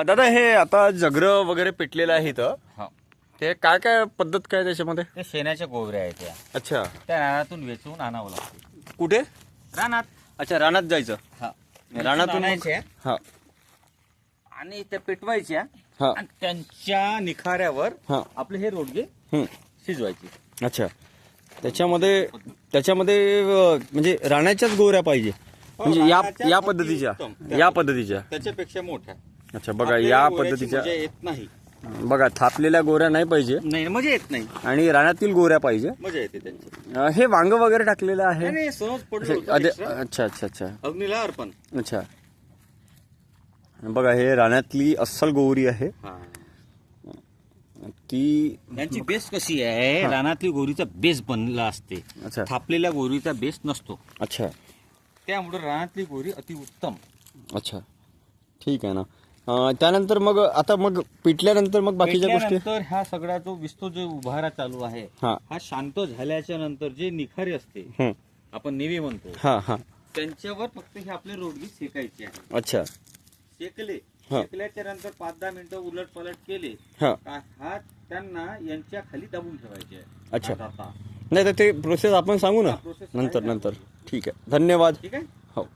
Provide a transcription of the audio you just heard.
दादा हे आता जगरं वगैरे पेटलेलं आहे इथं, हा, ते काय काय पद्धत काय त्याच्यामध्ये? ते शेणाच्या गोवऱ्या आहेत त्या. अच्छा, त्या रानातून वेचून आणावं लागते. कुठे? रानात. अच्छा, रानात जायचं. हा, रानातून मग- आणायच्या हा आणि त्या पेटवायच्या हा आणि त्यांच्या निखाऱ्यावर हा. आपले हे रोडगे हम्म. शिजवायचे. अच्छा, त्याच्यामध्ये म्हणजे रानाच्याच गोऱ्या पाहिजे, म्हणजे रानाच्या या पद्धतीच्या अतिउत्तम. या पद्धतीच्या. त्याच्यापेक्षा मोठ्या. अच्छा, बघा आपल्या या गोव्याची पद्धतीच्या. मजा येत नाही. बघा थापलेल्या गोऱ्या नाही पाहिजे नाही, मजा येत नाही. आणि रानातील गोऱ्या पाहिजे. मजा येते त्यांची. हे वांग वगैरे टाकलेलं आहे. नाही, सहज पडलं होतं अच्छा extra. अच्छा अच्छा अच्छा अग्नीला अर्पण. अच्छा. बघा हे रानातली अस्सल गोवरी आहे हा. की. यांची बेस कशी आहे? रानातली गोरीचा बेस बनला असते. अच्छा थापलेल्या गोरीचा बेस नसतो. अच्छा त्यामुळे रानातली गोरी अतिउत्तम. अच्छा, ठीक आहे ना. त्यानंतर मग आता मग पिटल्यानंतर मग बाकीच्या गोष्टी. पेटल्यानंतर हा सगळा जो विस्तो जो उभारा चालू आहे, हा हा शांत झाल्याच्या नंतर जे निखारे असते, हम्म. आपण नेवी म्हणतो, हा हा त्यांच्यावर फक्त हे आपले रोडगी शेकायचे आहे. अच्छा शेकले, हा. शेकल्याच्या नंतर 5-10 मिनिटं उलट पलट केले हा. का हा त्यांना यांच्या खाली दाबून ठेवायचे आहे. अच्छा. आता नाही तर ते प्रोसेस आपण सांगू ना हा, process आहे नंतर ना. नंतर. ठीक आहे, धन्यवाद. ठीक आहे. हो.